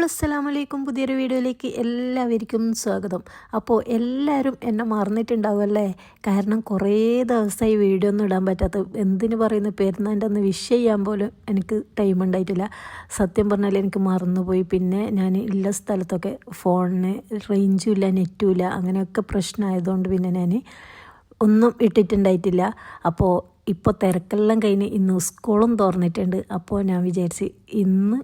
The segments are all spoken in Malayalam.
ഹലോ അസ്സലാമു അലൈക്കും. പുതിയൊരു വീഡിയോയിലേക്ക് എല്ലാവർക്കും സ്വാഗതം. അപ്പോൾ എല്ലാവരും എന്നെ മറന്നിട്ടുണ്ടാവുമല്ലേ? കാരണം കുറേ ദിവസമായി വീഡിയോ ഒന്നും ഇടാൻ പറ്റാത്ത, എന്തിനു പറയുന്നു, പെരുന്നാളിൻ്റെ അന്ന് വിഷ് ചെയ്യാൻ പോലും എനിക്ക് ടൈം ഉണ്ടായിട്ടില്ല. സത്യം പറഞ്ഞാൽ എനിക്ക് മറന്നുപോയി. പിന്നെ ഞാൻ ഉള്ള സ്ഥലത്തൊക്കെ ഫോണിന് റേഞ്ചും ഇല്ല, നെറ്റും ഇല്ല, അങ്ങനെയൊക്കെ പ്രശ്നമായതുകൊണ്ട് പിന്നെ ഞാൻ ഒന്നും ഇട്ടിട്ടുണ്ടായിട്ടില്ല. അപ്പോൾ ഇപ്പോൾ തിരക്കെല്ലാം കഴിഞ്ഞ് ഇന്ന് സ്കൂളും തുറന്നിട്ടുണ്ട്. അപ്പോൾ ഞാൻ വിചാരിച്ച് ഇന്ന്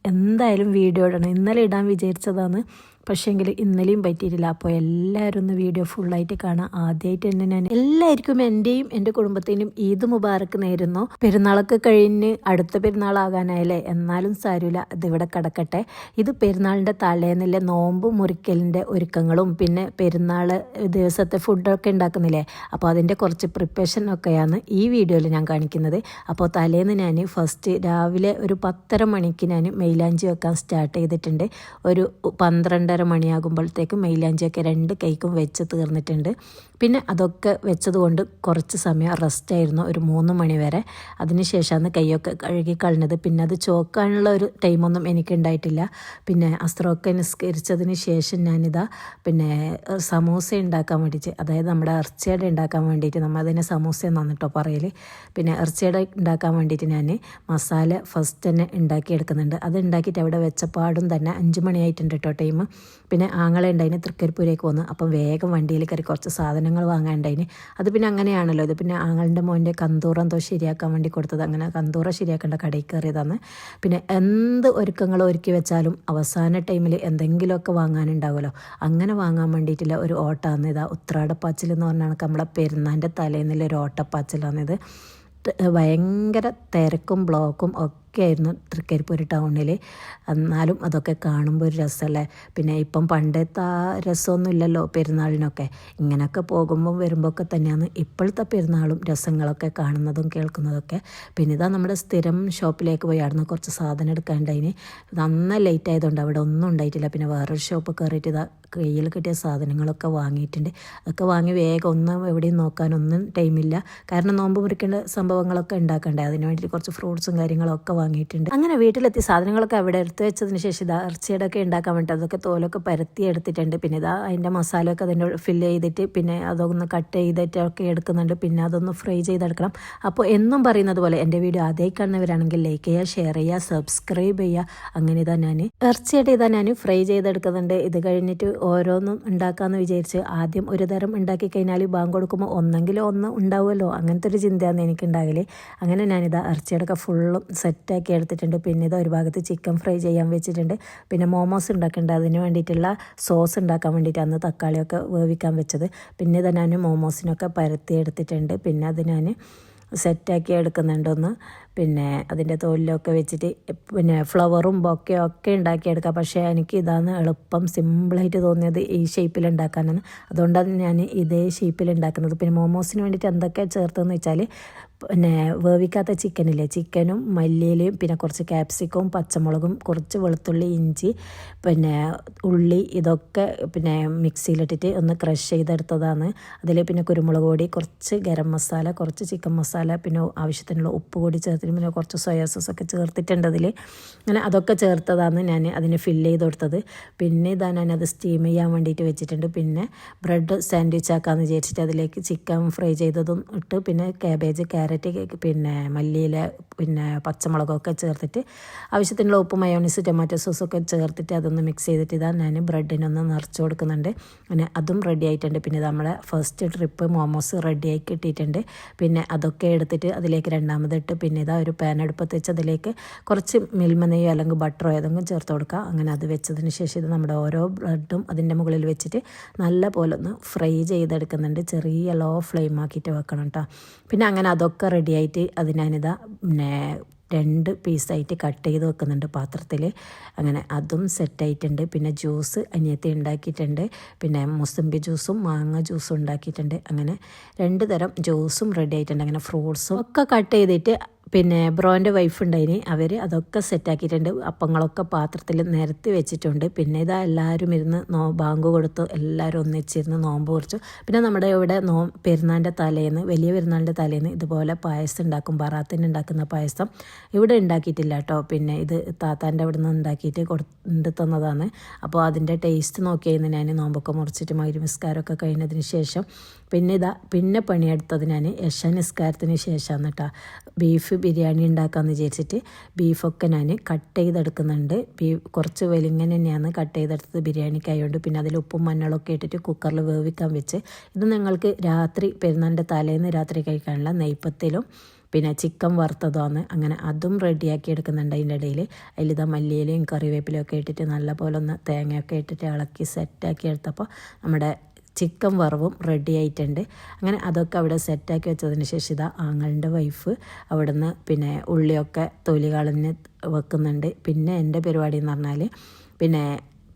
എന്തായാലും വീഡിയോ ഇടണം. ഇന്നലെ ഇടാൻ വിചാരിച്ചതാണ്, പക്ഷേങ്കിൽ ഇന്നലെയും പറ്റിയിട്ടില്ല. അപ്പോൾ എല്ലാവരും ഒന്ന് വീഡിയോ ഫുള്ളായിട്ട് കാണാം. ആദ്യമായിട്ട് തന്നെ ഞാൻ എല്ലാവർക്കും എൻ്റെയും എൻ്റെ കുടുംബത്തിനും ഈദ് മുബാറക്ക് നേരുന്നു. പെരുന്നാളൊക്കെ കഴിഞ്ഞ് അടുത്ത പെരുന്നാളാകാനായല്ലേ, എന്നാലും സാരമില്ല, ഇതിവിടെ കിടക്കട്ടെ. ഇത് പെരുന്നാളിൻ്റെ തലേന്നിലെ നോമ്പ് മുറിക്കലിൻ്റെ ഒരുക്കങ്ങളും പിന്നെ പെരുന്നാൾ ദിവസത്തെ ഫുഡൊക്കെ ഉണ്ടാക്കുന്നില്ലേ, അപ്പോൾ അതിൻ്റെ കുറച്ച് പ്രിപ്പറേഷൻ ഒക്കെയാണ് ഈ വീഡിയോയിൽ ഞാൻ കാണിക്കുന്നത്. അപ്പോൾ തലേന്ന് ഞാൻ ഫസ്റ്റ് രാവിലെ ഒരു 10:30 മണിക്ക് ഞാൻ മൈലാഞ്ചി വെക്കാൻ സ്റ്റാർട്ട് ചെയ്തിട്ടുണ്ട്. ഒരു 12:30 മണിയാകുമ്പോഴത്തേക്കും മൈലാഞ്ചിയൊക്കെ 2 കൈക്കും വെച്ച് തീർന്നിട്ടുണ്ട്. പിന്നെ അതൊക്കെ വെച്ചതുകൊണ്ട് കുറച്ച് സമയം റെസ്റ്റായിരുന്നു, ഒരു 3 മണി വരെ. അതിനുശേഷമാണ് കൈയൊക്കെ കഴുകി കളഞ്ഞത്. പിന്നെ അത് ചോക്കാനുള്ള ഒരു ടൈമൊന്നും എനിക്കുണ്ടായിട്ടില്ല. പിന്നെ അസ്ത്രമൊക്കെ നിസ്കരിച്ചതിന് ശേഷം ഞാനിതാ പിന്നെ സമൂസ ഉണ്ടാക്കാൻ വേണ്ടിയിട്ട്, അതായത് നമ്മുടെ ഇറച്ചിയുടെ ഉണ്ടാക്കാൻ വേണ്ടിയിട്ട്, നമ്മൾ അതിനെ സമൂസ എന്നാണ് കേട്ടോ പറയൽ. പിന്നെ ഇറച്ചിയുടെ ഉണ്ടാക്കാൻ വേണ്ടിയിട്ട് ഞാൻ മസാല ഫസ്റ്റ് തന്നെ ഉണ്ടാക്കിയെടുക്കുന്നുണ്ട്. അത് ഉണ്ടാക്കിയിട്ട് അവിടെ വെച്ചപ്പാടും തന്നെ 5 മണിയായിട്ടുണ്ട് കേട്ടോ ടൈം. പിന്നെ ആങ്ങളെ ഉണ്ടായിന് തൃക്കരിപ്പൂരേക്ക് വന്നു. അപ്പം വേഗം വണ്ടിയിൽ കയറി കുറച്ച് സാധനങ്ങൾ വാങ്ങാനുണ്ടായിന്. അത് പിന്നെ അങ്ങനെയാണല്ലോ, ഇത് പിന്നെ ആങ്ങളുടെ മോൻ്റെ കന്തൂറ എന്തോ ശരിയാക്കാൻ വേണ്ടി കൊടുത്തത്. അങ്ങനെ കന്തൂറ ശരിയാക്കേണ്ട കടയിൽ കയറിയതാണ്. പിന്നെ എന്ത് ഒരുക്കങ്ങൾ ഒരുക്കി വെച്ചാലും അവസാന ടൈമിൽ എന്തെങ്കിലുമൊക്കെ വാങ്ങാനുണ്ടാവുമല്ലോ, അങ്ങനെ വാങ്ങാൻ വേണ്ടിയിട്ടുള്ള ഒരു ഓട്ടമാണ്. ഇതാ ഉത്രാടപ്പാച്ചിൽ എന്ന് പറഞ്ഞാൽ നമ്മളെ പെരുന്നാളിൻ്റെ തലേന്നുള്ള ഒരു ഓട്ടപ്പാച്ചിലാണിത്. ഭയങ്കര തിരക്കും ബ്ലോക്കും ഒക്കെ ആയിരുന്നു തൃക്കരിപ്പൂർ ടൗണിൽ. എന്നാലും അതൊക്കെ കാണുമ്പോൾ ഒരു രസമല്ലേ. പിന്നെ ഇപ്പം പണ്ടത്തെ ആ രസമൊന്നും ഇല്ലല്ലോ പെരുന്നാളിനൊക്കെ. ഇങ്ങനെയൊക്കെ പോകുമ്പോൾ വരുമ്പോഴൊക്കെ തന്നെയാണ് ഇപ്പോഴത്തെ പെരുന്നാളും രസങ്ങളൊക്കെ കാണുന്നതും കേൾക്കുന്നതൊക്കെ. പിന്നെ ഇതാ നമ്മുടെ സ്ഥിരം ഷോപ്പിലേക്ക് പോയി അവിടുന്ന് കുറച്ച് സാധനം എടുക്കാനുണ്ടായിന്. നന്ന ലേറ്റ് ആയതുകൊണ്ട് അവിടെ ഒന്നും ഉണ്ടായിട്ടില്ല. പിന്നെ വേറൊരു ഷോപ്പ് കയറിയിട്ട് ഇതാ കയ്യിൽ കിട്ടിയ സാധനങ്ങളൊക്കെ വാങ്ങിയിട്ടുണ്ട്. അതൊക്കെ വാങ്ങി വേഗം ഒന്നും എവിടെയും നോക്കാനൊന്നും ടൈമില്ല. കാരണം നോമ്പ് മുറിക്കേണ്ട സംഭവങ്ങളൊക്കെ ഉണ്ടാക്കണ്ടേ, അതിന് വേണ്ടിയിട്ട് കുറച്ച് ഫ്രൂട്ട്സും കാര്യങ്ങളൊക്കെ വാങ്ങിയിട്ടുണ്ട്. അങ്ങനെ വീട്ടിലെത്തി സാധനങ്ങളൊക്കെ അവിടെ എടുത്ത് വെച്ചതിന് ശേഷം ഇതാ ഇറച്ചിയുടെ ഒക്കെ ഉണ്ടാക്കാൻ വേണ്ടി അതൊക്കെ തോലൊക്കെ പരത്തി എടുത്തിട്ടുണ്ട്. പിന്നെ ഇതാ അതിൻ്റെ മസാലയൊക്കെ അതിൻ്റെ ഫില്ല് ചെയ്തിട്ട് പിന്നെ അതൊന്ന് കട്ട് ചെയ്തിട്ടൊക്കെ എടുക്കുന്നുണ്ട്. പിന്നെ അതൊന്ന് ഫ്രൈ ചെയ്തെടുക്കണം. അപ്പോൾ എന്നും പറയുന്നത് പോലെ എൻ്റെ വീഡിയോ ആദ്യമായി കാണുന്നവരാണെങ്കിൽ ലൈക്ക് ചെയ്യുക, ഷെയർ ചെയ്യുക, സബ്സ്ക്രൈബ് ചെയ്യുക. അങ്ങനെ ഇതാ ഞാൻ ഇറച്ചിയായിട്ട് ഇതാ ഞാൻ ഫ്രൈ ചെയ്തെടുക്കുന്നുണ്ട്. ഇത് കഴിഞ്ഞിട്ട് ഓരോന്നും ഉണ്ടാക്കാമെന്ന് വിചാരിച്ച് ആദ്യം ഒരു തരം ഉണ്ടാക്കി കഴിഞ്ഞാൽ ബാങ്ക് കൊടുക്കുമ്പോൾ ഒന്നെങ്കിലും ഒന്ന് ഉണ്ടാവുമല്ലോ, അങ്ങനത്തെ ഒരു ചിന്തയാണ് എനിക്കുണ്ടാകൽ. അങ്ങനെ ഞാനിതാ ഇറച്ചിയോടൊക്കെ ഫുള്ളും സെറ്റാക്കി എടുത്തിട്ടുണ്ട്. പിന്നെ ഇതാ ഒരു ഭാഗത്ത് ചിക്കൻ ഫ്രൈ ചെയ്യാൻ വെച്ചിട്ടുണ്ട്. പിന്നെ മോമോസ് ഉണ്ടാക്കേണ്ടത്, അതിന് വേണ്ടിയിട്ടുള്ള സോസ് ഉണ്ടാക്കാൻ വേണ്ടിയിട്ട് അന്ന് തക്കാളിയൊക്കെ വേവിക്കാൻ വെച്ചത്. പിന്നെ ഇതാ ഞാൻ മോമോസിനൊക്കെ പരത്തി എടുത്തിട്ടുണ്ട്. പിന്നെ അത് ഞാൻ സെറ്റാക്കി എടുക്കുന്നുണ്ടൊന്ന്. പിന്നെ അതിൻ്റെ തോലിലൊക്കെ വെച്ചിട്ട് പിന്നെ ഫ്ലവറും ബൊക്കെ ഒക്കെ ഉണ്ടാക്കിയെടുക്കാം. പക്ഷേ എനിക്ക് ഇതാണ് എളുപ്പം, സിമ്പിളായിട്ട് തോന്നിയത് ഈ ഷേപ്പിൽ ഉണ്ടാക്കാനാണ്. അതുകൊണ്ടാണ് ഞാൻ ഇതേ ഷേപ്പിൽ ഉണ്ടാക്കുന്നത്. പിന്നെ മോമോസിന് വേണ്ടിയിട്ട് എന്തൊക്കെ ചേർത്തെന്ന് വെച്ചാൽ പിന്നെ വേവിക്കാത്ത ചിക്കനില്ലേ, ചിക്കനും മല്ലിയിലയും പിന്നെ കുറച്ച് ക്യാപ്സിക്കവും പച്ചമുളകും കുറച്ച് വെളുത്തുള്ളി, ഇഞ്ചി, പിന്നെ ഉള്ളി, ഇതൊക്കെ പിന്നെ മിക്സിയിലിട്ടിട്ട് ഒന്ന് ക്രഷ് ചെയ്തെടുത്തതാണ്. അതിൽ പിന്നെ കുരുമുളക് പൊടി, കുറച്ച് ഗരം മസാല, കുറച്ച് ചിക്കൻ മസാല, പിന്നെ ആവശ്യത്തിനുള്ള ഉപ്പ് കൂടി ചേർത്തിട്ട് പിന്നെ കുറച്ച് സോയാ സോസൊക്കെ ചേർത്തിട്ടുണ്ട് അതിൽ. അങ്ങനെ അതൊക്കെ ചേർത്തതാണ് ഞാൻ അതിന് ഫില്ല് ചെയ്ത് കൊടുത്തത്. പിന്നെ ഇതാ ഞാനത് സ്റ്റീം ചെയ്യാൻ വേണ്ടിയിട്ട് വെച്ചിട്ടുണ്ട്. പിന്നെ ബ്രെഡ് സാൻഡ്വിച്ച് ആക്കാമെന്ന് വിചാരിച്ചിട്ട് അതിലേക്ക് ചിക്കൻ ഫ്രൈ ചെയ്തതും ഇട്ട് പിന്നെ ക്യാബേജ്, ക്യാരറ്റ്, പിന്നെ മല്ലിയില, പിന്നെ പച്ചമുളകൊക്കെ ചേർത്തിട്ട് ആവശ്യത്തിനുള്ള ഉപ്പ്, മയോണീസ്, ടൊമാറ്റോ സോസൊക്കെ ചേർത്തിട്ട് അതൊന്ന് മിക്സ് ചെയ്തിട്ട് ഇതാ ഞാൻ ബ്രെഡിനൊന്ന് നിറച്ച് കൊടുക്കുന്നുണ്ട്. അങ്ങനെ അതും റെഡി ആയിട്ടുണ്ട്. പിന്നെ നമ്മളെ ഫസ്റ്റ് ട്രിപ്പ് മോമോസ് റെഡിയായി കിട്ടിയിട്ടുണ്ട്. പിന്നെ അതൊക്കെ എടുത്തിട്ട് അതിലേക്ക് രണ്ടാമതിട്ട് പിന്നെ ഇതാ ഒരു പാൻ അടുപ്പത്ത് വെച്ച് അതിലേക്ക് കുറച്ച് മിൽമ നെയ്യോ അല്ലെങ്കിൽ ബട്ടറോ ഏതെങ്കിലും ചേർത്ത് കൊടുക്കുക. അങ്ങനെ അത് വെച്ചതിന് ശേഷം ഇത് നമ്മുടെ ഓരോ ബ്രെഡും അതിൻ്റെ മുകളിൽ വെച്ചിട്ട് നല്ല പോലെ ഒന്ന് ഫ്രൈ ചെയ്തെടുക്കുന്നുണ്ട്. ചെറിയ ലോ ഫ്ലെയിം ആക്കിയിട്ട് വെക്കണം കേട്ടോ. പിന്നെ അങ്ങനെ അതൊക്കെ റെഡിയായിട്ട് അത് ഞാനിതാ പിന്നെ 2 പീസായിട്ട് കട്ട് ചെയ്ത് വെക്കുന്നുണ്ട് പാത്രത്തിൽ. അങ്ങനെ അതും സെറ്റായിട്ടുണ്ട്. പിന്നെ ജ്യൂസ് അനിയത്തി ഉണ്ടാക്കിയിട്ടുണ്ട്. പിന്നെ മുസമ്പി ജ്യൂസും മാങ്ങ ജ്യൂസും ഉണ്ടാക്കിയിട്ടുണ്ട്. അങ്ങനെ 2 തരം ജ്യൂസും റെഡി ആയിട്ടുണ്ട്. അങ്ങനെ ഫ്രൂട്ട്സും ഒക്കെ കട്ട് ചെയ്തിട്ട് പിന്നെ ബ്രോൻ്റെ വൈഫ് ഉണ്ടായിന്, അവർ അതൊക്കെ സെറ്റാക്കിയിട്ടുണ്ട്. അപ്പങ്ങളൊക്കെ പാത്രത്തിൽ നിരത്തി വെച്ചിട്ടുണ്ട്. പിന്നെ ഇതാ എല്ലാവരും ഇരുന്ന് ബാങ്ക് കൊടുത്തു, എല്ലാവരും ഒന്നിച്ചിരുന്ന് നോമ്പ് കുറിച്ചു. പിന്നെ നമ്മുടെ ഇവിടെ പെരുന്നാളിൻ്റെ തലേന്ന്, വലിയ പെരുന്നാളിൻ്റെ തലേന്ന് ഇതുപോലെ പായസം ഉണ്ടാക്കും, ബറാത്തിന് ഉണ്ടാക്കുന്ന പായസം. ഇവിടെ ഉണ്ടാക്കിയിട്ടില്ല കേട്ടോ, പിന്നെ ഇത് താത്താൻ്റെ അവിടെ നിന്ന് ഉണ്ടാക്കിയിട്ട് കൊണ്ട് തന്നതാണ്. അപ്പോൾ അതിൻ്റെ ടേസ്റ്റ് നോക്കിയായിരുന്നു ഞാൻ നോമ്പൊക്കെ മുറിച്ചിട്ട് മഗ്‌രിബ് നിസ്കാരമൊക്കെ കഴിഞ്ഞതിന് ശേഷം. പിന്നെ പണിയെടുത്തത് ഞാൻ ഇശാ നിസ്കാരത്തിന് ശേഷമാണ് കേട്ടോ. ബീഫ് ബിരിയാണി ഉണ്ടാക്കാമെന്ന് വിചാരിച്ചിട്ട് ബീഫൊക്കെ ഞാൻ കട്ട് ചെയ്തെടുക്കുന്നുണ്ട്. കുറച്ച് വലിങ്ങനെ തന്നെയാണ് കട്ട് ചെയ്തെടുത്തത് ബിരിയാണിക്കായതുകൊണ്ട്. പിന്നെ അതിൽ ഉപ്പും മഞ്ഞളൊക്കെ ഇട്ടിട്ട് കുക്കറിൽ വേവിക്കാൻ വെച്ച്. ഇത് ഞങ്ങൾക്ക് രാത്രി പെരുന്നാളിൻ്റെ തലേന്ന് രാത്രി കഴിക്കാനുള്ള നെയ്പ്പത്തിലും പിന്നെ ചിക്കൻ വറുത്തതാണ്. അങ്ങനെ അതും റെഡിയാക്കി എടുക്കുന്നുണ്ട്. അതിൻ്റെ ഇടയിൽ അതിലിതാ മല്ലിയിലയും കറിവേപ്പിലയും ഒക്കെ ഇട്ടിട്ട് നല്ല പോലെ ഒന്ന് തേങ്ങയൊക്കെ ഇട്ടിട്ട് ഇളക്കി സെറ്റാക്കി എടുത്തപ്പോൾ നമ്മുടെ ചിക്കൻ വറവും റെഡി ആയിട്ടുണ്ട്. അങ്ങനെ അതൊക്കെ അവിടെ സെറ്റാക്കി വെച്ചതിന് ശേഷം ഇതാ ആങ്ങളുടെ വൈഫ് അവിടെ നിന്ന് പിന്നെ ഉള്ളിയൊക്കെ തൊലി കളഞ്ഞ് വെക്കുന്നുണ്ട്. പിന്നെ എൻ്റെ പരിപാടി എന്ന് പറഞ്ഞാൽ പിന്നെ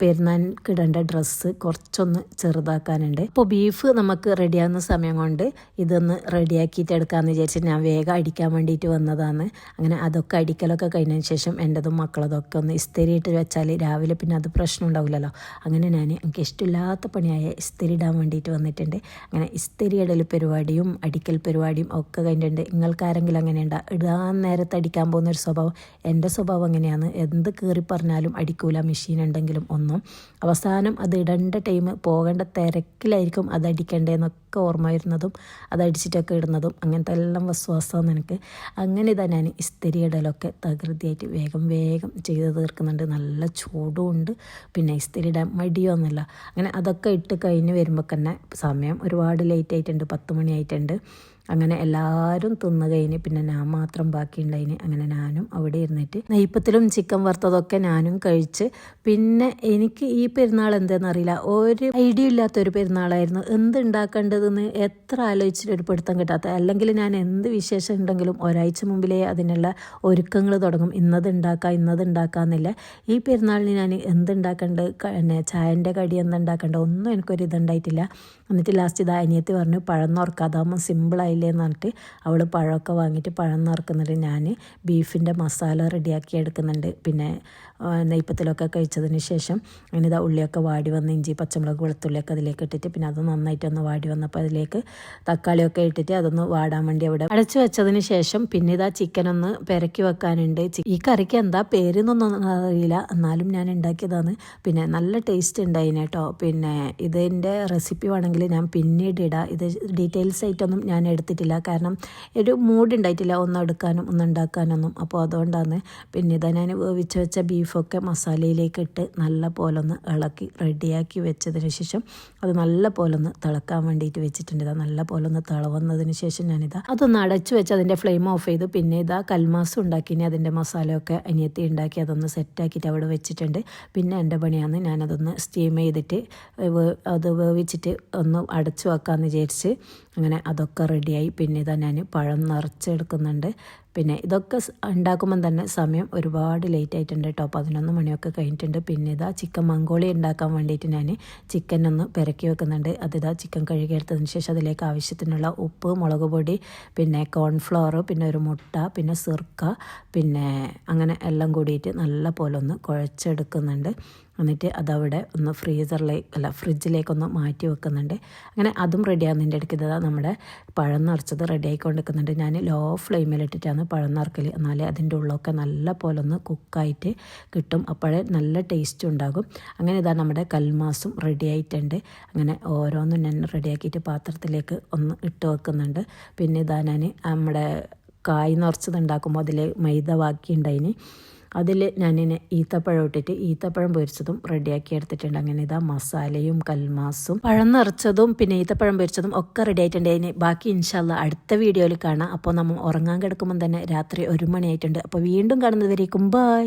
പെരുന്നാൾക്ക് ഇടേണ്ട ഡ്രസ്സ് കുറച്ചൊന്ന് ചെറുതാക്കാനുണ്ട്. അപ്പോൾ ബീഫ് നമുക്ക് റെഡിയാകുന്ന സമയം കൊണ്ട് ഇതൊന്ന് റെഡിയാക്കിയിട്ട് എടുക്കാമെന്ന് വിചാരിച്ചിട്ട് ഞാൻ വേഗം അടിക്കാൻ വേണ്ടിയിട്ട് വന്നതാണ്. അങ്ങനെ അതൊക്കെ അടിക്കലൊക്കെ കഴിഞ്ഞതിന് ശേഷം എൻ്റെതും മക്കളതൊക്കെ ഒന്ന് ഇസ്തിരിയിട്ട് വെച്ചാൽ രാവിലെ പിന്നെ അത് പ്രശ്നം ഉണ്ടാവില്ലല്ലോ. അങ്ങനെ ഞാൻ എനിക്ക് ഇഷ്ടമില്ലാത്ത പണിയായ ഇസ്തിരി ഇടാൻ വേണ്ടിയിട്ട് വന്നിട്ടുണ്ട്. അങ്ങനെ ഇസ്തിരി ഇടൽ പരിപാടിയും അടിക്കൽ പരിപാടിയും ഒക്കെ കഴിഞ്ഞിട്ടുണ്ട്. നിങ്ങൾക്ക് ആരെങ്കിലും അങ്ങനെയുണ്ടോ ഇടാൻ നേരത്തെ അടിക്കാൻ പോകുന്നൊരു സ്വഭാവം? എൻ്റെ സ്വഭാവം അങ്ങനെയാണ്. എന്ത് കീറി പറഞ്ഞാലും അടിക്കൂല, മെഷീൻ ഉണ്ടെങ്കിലും അവസാനം അത് ഇടേണ്ട ടൈം പോകേണ്ട തിരക്കിലായിരിക്കും അതടിക്കേണ്ടതെന്നൊക്കെ ഓർമ്മ വരുന്നതും അതടിച്ചിട്ടൊക്കെ ഇടുന്നതും. അങ്ങനത്തെ എല്ലാം വിശ്വാസമാണ് എനിക്ക്. അങ്ങനെ ഇതാ ഞാൻ ഇസ്തിരി ഇടലൊക്കെ തകൃതിയായിട്ട് വേഗം ചെയ്ത് തീർക്കുന്നുണ്ട്. നല്ല ചൂടും ഉണ്ട്, പിന്നെ ഇസ്തിരി ഇടാൻ മടിയൊന്നുമില്ല. അങ്ങനെ അതൊക്കെ ഇട്ട് കഴിഞ്ഞ് വരുമ്പോൾ തന്നെ സമയം ഒരുപാട് ലേറ്റ് ആയിട്ടുണ്ട്, 10 മണി ആയിട്ടുണ്ട്. അങ്ങനെ എല്ലാവരും തിന്നു കഴിഞ്ഞ് പിന്നെ ഞാൻ മാത്രം ബാക്കിയുണ്ടായിന്. അങ്ങനെ ഞാനും അവിടെ ഇരുന്നിട്ട് നെയ്പ്പത്തിലും ചിക്കൻ വറുത്തതൊക്കെ ഞാനും കഴിച്ച്. പിന്നെ എനിക്ക് ഈ പെരുന്നാൾ എന്താണെന്നറിയില്ല, ഒരു ഐഡിയ ഇല്ലാത്തൊരു പെരുന്നാളായിരുന്നു. എന്ത് ഉണ്ടാക്കേണ്ടതെന്ന് എത്ര ആലോചിച്ചിട്ട് ഒരു പിടുത്തം കിട്ടാത്ത. അല്ലെങ്കിൽ ഞാൻ എന്ത് വിശേഷം ഉണ്ടെങ്കിലും ഒരാഴ്ച മുമ്പിലേ അതിനുള്ള ഒരുക്കങ്ങൾ തുടങ്ങും. ഇന്നത് ഉണ്ടാക്കാമെന്നില്ല. ഈ പെരുന്നാളിന് ഞാൻ എന്തുണ്ടാക്കേണ്ടത്, പിന്നെ ചായൻ്റെ കടി എന്തുണ്ടാക്കേണ്ടത് ഒന്നും എനിക്കൊരിതുണ്ടായിട്ടില്ല. എന്നിട്ട് ലാസ്റ്റ് ഇത് അനിയത്തി പറഞ്ഞു പഴം നുറക്കുക, അതാകുമ്പോൾ സിമ്പിളായില്ലേ എന്ന് പറഞ്ഞിട്ട് അവൾ പഴമൊക്കെ വാങ്ങിയിട്ട് പഴം നുറക്കുന്നുണ്ട്. ഞാൻ ബീഫിൻ്റെ മസാല റെഡിയാക്കി എടുക്കുന്നുണ്ട്. പിന്നെ നെയ്പ്പത്തിലൊക്കെ കഴിച്ചതിന് ശേഷം അങ്ങനെ ഇതാ ഉള്ളിയൊക്കെ വാടി വന്ന് ഇഞ്ചി പച്ചമുളക് വെളുത്തുള്ളിയൊക്കെ അതിലേക്ക് ഇട്ടിട്ട് പിന്നെ അത് നന്നായിട്ടൊന്ന് വാടി വന്നപ്പോൾ അതിലേക്ക് തക്കാളിയൊക്കെ ഇട്ടിട്ട് അതൊന്ന് വാടാൻ വേണ്ടി അവിടെ അടച്ചു വെച്ചതിന് ശേഷം പിന്നെ ഇതാ ചിക്കനൊന്ന് പെരക്കി വെക്കാനുണ്ട്. ഈ കറിക്ക് എന്താ പേരെന്നൊന്നും അറിയില്ല, എന്നാലും ഞാൻ ഉണ്ടാക്കിയതാണ്. പിന്നെ നല്ല ടേസ്റ്റ് ഉണ്ടായിന് കേട്ടോ. പിന്നെ ഇതിൻ്റെ റെസിപ്പി വേണമെങ്കിൽ ഞാൻ പിന്നീട് ഇടാം. ഇത് ഡീറ്റെയിൽസ് ആയിട്ടൊന്നും ഞാൻ എടുത്തിട്ടില്ല, കാരണം ഒരു മൂഡ് ഉണ്ടായിട്ടില്ല ഒന്നും എടുക്കാനും ഒന്നും ഉണ്ടാക്കാനൊന്നും. അപ്പോൾ അതുകൊണ്ടാണ്. പിന്നെ ഇതാ ഞാൻ വേവിച്ച് വെച്ച ബീഫൊക്കെ മസാലയിലേക്ക് ഇട്ട് നല്ല പോലെ ഒന്ന് ഇളക്കി റെഡിയാക്കി വെച്ചതിന് ശേഷം അത് നല്ല പോലെ ഒന്ന് തിളക്കാൻ വേണ്ടിയിട്ട് വെച്ചിട്ടുണ്ട്. ഇതാ നല്ല പോലെ ഒന്ന് തിളവന്നതിന് ശേഷം ഞാനിതാ അതൊന്ന് അടച്ചു വെച്ച് അതിൻ്റെ ഫ്ലെയിം ഓഫ് ചെയ്തു. പിന്നെ ഇതാ കൽമാസം ഉണ്ടാക്കി അതിൻ്റെ മസാലയൊക്കെ അനിയത്തി ഉണ്ടാക്കി അതൊന്ന് സെറ്റാക്കിയിട്ട് അവിടെ വെച്ചിട്ടുണ്ട്. പിന്നെ എൻ്റെ പണിയാണ് ഞാനതൊന്ന് സ്റ്റീം ചെയ്തിട്ട് അത് വേവിച്ചിട്ട് ഒന്ന് അടച്ചു വെക്കാമെന്ന് വിചാരിച്ച്. അങ്ങനെ അതൊക്കെ റെഡിയായി. പിന്നെ ഇതാ ഞാൻ പഴം നിറച്ചെടുക്കുന്നുണ്ട്. പിന്നെ ഇതൊക്കെ ഉണ്ടാക്കുമ്പം തന്നെ സമയം ഒരുപാട് ലേറ്റ് ആയിട്ടുണ്ട് കേട്ടോ. 11 മണിയൊക്കെ കഴിഞ്ഞിട്ടുണ്ട്. പിന്നെ ഇതാ ചിക്കൻ മങ്കോളി ഉണ്ടാക്കാൻ വേണ്ടിയിട്ട് ഞാൻ ചിക്കൻ ഒന്ന് പെരക്കി വെക്കുന്നുണ്ട്. അതിതാ ചിക്കൻ കഴുകിയെടുത്തതിന് ശേഷം അതിലേക്ക് ആവശ്യത്തിനുള്ള ഉപ്പ്, മുളക് പൊടി, പിന്നെ കോൺഫ്ലവർ, പിന്നെ ഒരു മുട്ട, പിന്നെ സിർക്ക, പിന്നെ അങ്ങനെ എല്ലാം കൂടിയിട്ട് നല്ല പോലെ ഒന്ന് കുഴച്ചെടുക്കുന്നുണ്ട്. എന്നിട്ട് അതവിടെ ഒന്ന് ഫ്രിഡ്ജിലേക്കൊന്ന് മാറ്റി വെക്കുന്നുണ്ട്. അങ്ങനെ അതും റെഡിയാകുന്നതിൻ്റെ ഇടയ്ക്ക് ഇതാ നമ്മുടെ പഴം നിറച്ചത് റെഡി ആയിക്കൊണ്ടിരിക്കുന്നുണ്ട്. ഞാൻ ലോ ഫ്ലെയിമിലിട്ടിട്ടാണ് പഴം നിറക്കൽ, എന്നാലേ അതിൻ്റെ ഉള്ളൊക്കെ നല്ല പോലെ ഒന്ന് കുക്കായിട്ട് കിട്ടും. അപ്പോഴേ നല്ല ടേസ്റ്റ് ഉണ്ടാകും. അങ്ങനെ ഇതാ നമ്മുടെ കൽമാസും റെഡി ആയിട്ടുണ്ട്. അങ്ങനെ ഓരോന്നും ഞാൻ റെഡിയാക്കിയിട്ട് പാത്രത്തിലേക്ക് ഒന്ന് ഇട്ട് വെക്കുന്നുണ്ട്. പിന്നെ ഇതാ ഞാൻ നമ്മുടെ കായ് നിറച്ചത് ഉണ്ടാക്കുമ്പോൾ അതിൽ മൈദ ബാക്കിയുണ്ടായിന്, അതിൽ ഞാനിങ്ങനെ ഈത്തപ്പഴം ഇട്ടിട്ട് ഈത്തപ്പഴം പൊരിച്ചതും റെഡിയാക്കി എടുത്തിട്ടുണ്ട്. അങ്ങനെ ഇതാ മസാലയും കൽമാസും പഴം നിറച്ചതും പിന്നെ ഈത്തപ്പഴം പൊരിച്ചതും ഒക്കെ റെഡി ആയിട്ടുണ്ട്. അതിന് ബാക്കി ഇൻഷാല്ലാ അടുത്ത വീഡിയോയിൽ കാണാം. അപ്പോൾ നമ്മൾ ഉറങ്ങാൻ കിടക്കുമ്പം തന്നെ രാത്രി 1 മണിയായിട്ടുണ്ട്. അപ്പോൾ വീണ്ടും കാണുന്നതുവരേക്കും ബൈ.